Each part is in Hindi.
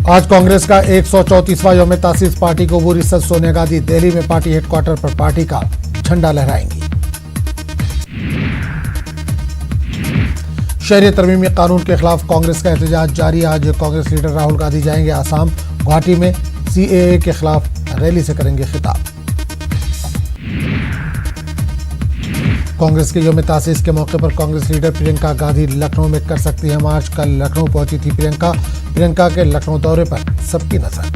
आज कांग्रेस का 134वां यौम तासीस। पार्टी को बुरी सद सोनिया गांधी दिल्ली में पार्टी हेडक्वार्टर पर पार्टी का झंडा लहराएंगी। शहरी तरमीमी कानून के खिलाफ कांग्रेस का एहतजाज जारी। आज कांग्रेस लीडर राहुल गांधी जाएंगे आसाम। गुवाहाटी में सीएए के खिलाफ रैली से करेंगे खिताब। कांग्रेस के यौम तासीस के मौके पर कांग्रेस लीडर प्रियंका गांधी लखनऊ में कर सकती है मार्च। कल लखनऊ पहुंची थी प्रियंका के लखनऊ दौरे पर सबकी नजर।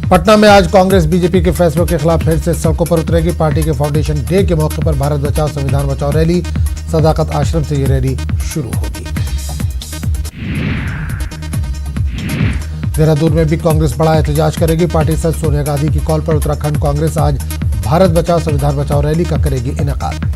पटना में आज कांग्रेस बीजेपी के फैसलों के खिलाफ फिर से सड़कों पर उतरेगी। पार्टी के फाउंडेशन डे के मौके पर भारत बचाओ संविधान बचाओ रैली। सदाकत आश्रम से ये रैली शुरू होगी। देहरादून में भी कांग्रेस बड़ा एहतजाज करेगी। पार्टी सदस्य सोनिया गांधी की कॉल पर उत्तराखंड कांग्रेस आज भारत बचाओ संविधान बचाओ रैली का करेगी इनेकाद।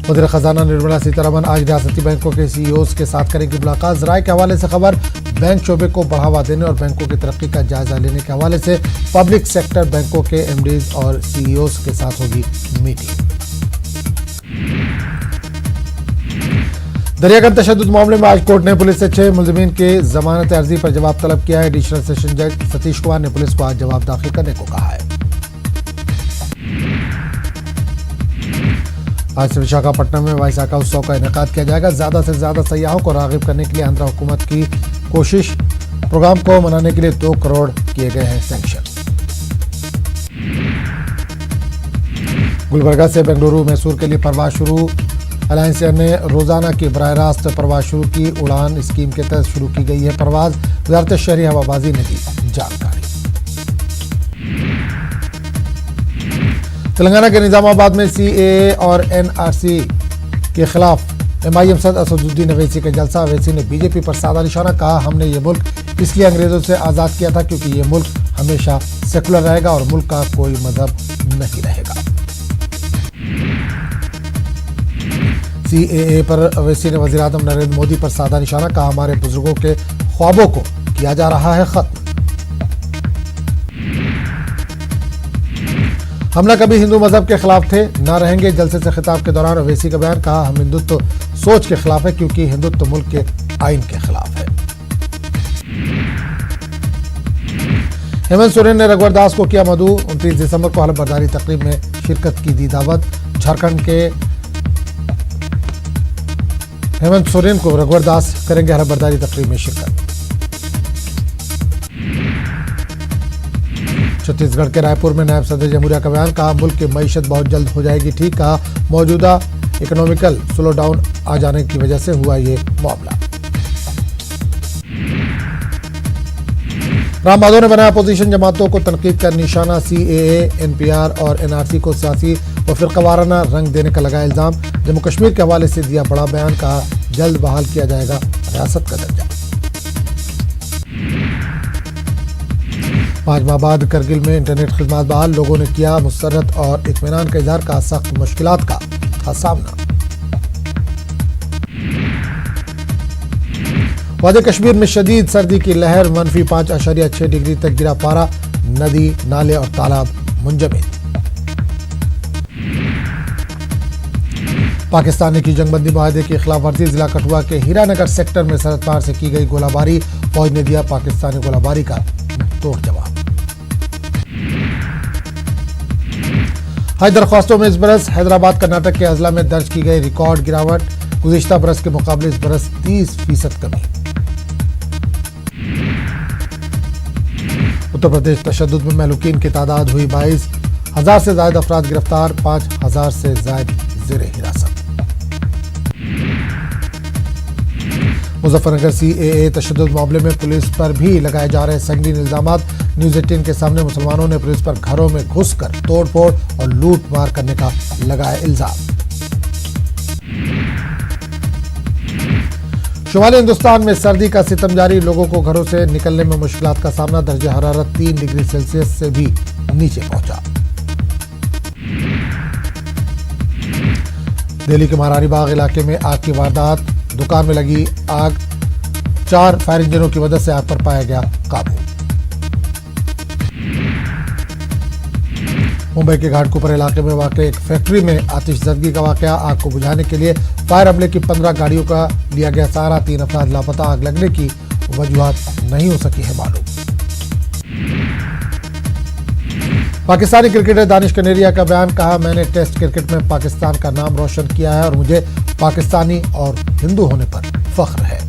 वज़ीर खजाना निर्मला सीतारमण आज रियासती बैंकों के सीईओज के साथ करेंगी मुलाकात। ज़राए के हवाले से खबर, बैंक शोबे को बढ़ावा देने और बैंकों की तरक्की का जायजा लेने के हवाले से पब्लिक सेक्टर बैंकों के एमडीज और सीईओज के साथ होगी मीटिंग। दरियागंज तशद्दुद मामले में आज कोर्ट ने पुलिस से 6 मुलजिमीन के जमानत अर्जी पर जवाब तलब किया है। एडिशनल सेशन जज सतीश कुमार ने पुलिस को आज जवाब दाखिल करने को कहा है। आज से विशाखापट्टनम में वैसाखा उत्सव का इनेकाद किया जाएगा। ज्यादा से ज्यादा सयाहों को रागिब करने के लिए आंध्र हुकूमत की कोशिश। प्रोग्राम को मनाने के लिए 2 करोड़ किए गए हैं सैंक्शन। गुलबर्गा से बेंगलुरु मैसूर के लिए परवाज शुरू। अलायंस एयर ने रोजाना की बराह रास्त परवाज शुरू की। उड़ान स्कीम के तहत शुरू की गई है परवाज। वजारत शहरी हवाबाजी ने दी जानकारी। तेलंगाना के निजामाबाद में सीएए और एनआरसी के खिलाफ एमआईएम सदर असदुद्दीन अवैसी का जलसा। अवैसी ने बीजेपी पर साधा निशाना। कहा, हमने ये मुल्क इसलिए अंग्रेजों से आजाद किया था क्योंकि ये मुल्क हमेशा सेकुलर रहेगा और मुल्क का कोई मजहब नहीं रहेगा। सीएए पर अवैसी ने वज़ीर आज़म नरेंद्र मोदी पर साधा निशाना। कहा, हमारे बुजुर्गों के ख्वाबों को किया जा रहा है खत्म। हम न कभी हिंदू मजहब के खिलाफ थे, न रहेंगे। जलसे से खिताब के दौरान अवैसी का बयान। कहा, हम हिंदुत्व सोच के खिलाफ है क्योंकि हिंदुत्व मुल्क के आइन के खिलाफ है। हेमंत सोरेन ने रघुवर दास को किया मदऊ। 29 दिसंबर को हलफ बर्दारी तकरीब में शिरकत की दी दावत। झारखंड के हेमंत सोरेन को रघुवर दास करेंगे हलफ बर्दारी तकरीब में शिरकत। छत्तीसगढ़ के रायपुर में नायब सदर जमहूरिया का बयान। कहा, मुल्क की मईशत बहुत जल्द हो जाएगी ठीक। कहा, मौजूदा इकोनॉमिकल स्लो डाउन आ जाने की वजह से हुआ ये मामला। राम माधव ने बनाया अपोजिशन जमातों को तनकीद का निशाना। सीएए, एनपीआर और एनआरसी को सियासी और फिरकावाराना रंग देने का लगाया इल्जाम। जम्मू कश्मीर के हवाले से दिया बड़ा बयान। कहा, जल्द बहाल किया जाएगा रियासत का दर्जा। 5 माह बाद करगिल में इंटरनेट खिदमत बहाल। लोगों ने किया मुसर्रत और इत्मीनान का इजहार। का सख्त मुश्किलात का था सामना। वादी कश्मीर में शदीद सर्दी की लहर। -5.6 डिग्री तक गिरा पारा। नदी, नाले और तालाब मुंजमद। पाकिस्तान ने की जंगबंदी मुआहदे की खिलाफ वर्जी। जिला कठुआ के हीरानगर सेक्टर में सरहद पार से की गई गोलाबारी। फौज ने दिया पाकिस्तानी गोलाबारी का तोड़ जवाब। हाई दरख्वास्तों में इस बरस हैदराबाद कर्नाटक के अजला में दर्ज की गई रिकॉर्ड गिरावट। गुज़िश्ता बरस के मुकाबले इस बरस 30% कमी। उत्तर प्रदेश तशद्दुद में महलूकीन की तादाद हुई 22,000 से ज्यादा अफराद गिरफ्तार। 5,000 से ज्यादा ज़ेरे हिरासत। मुजफ्फरनगर सीएए तशद्दुद मामले में पुलिस पर भी लगाए जा रहे संगीन इल्जामात। न्यूज़ 18 के सामने मुसलमानों ने पुलिस पर घरों में घुसकर तोड़फोड़ और लूट मार करने का लगाया इल्जाम। शुमाली हिंदुस्तान में सर्दी का सितम जारी। लोगों को घरों से निकलने में मुश्किलात का सामना। दर्जे हरारत 3 डिग्री सेल्सियस से भी नीचे पहुंचा। दिल्ली के महारानी बाग इलाके में आग की वारदात। दुकान में लगी आग। 4 फायर इंजनों की मदद से आग पर पाया गया काबू। मुंबई के घाटकोपर इलाके में वाक़ एक फैक्ट्री में आतिशज़दगी का वाक़या। आग को बुझाने के लिए फायर हमले की 15 गाड़ियों का लिया गया सहारा, 3 अफराद लापता, आग लगने की वजूहात नहीं हो सकी है मालूम। पाकिस्तानी क्रिकेटर दानिश कनेरिया का बयान, कहा मैंने टेस्ट क्रिकेट में पाकिस्तान का नाम रोशन किया है और मुझे पाकिस्तानी और हिंदू होने पर फख्र है।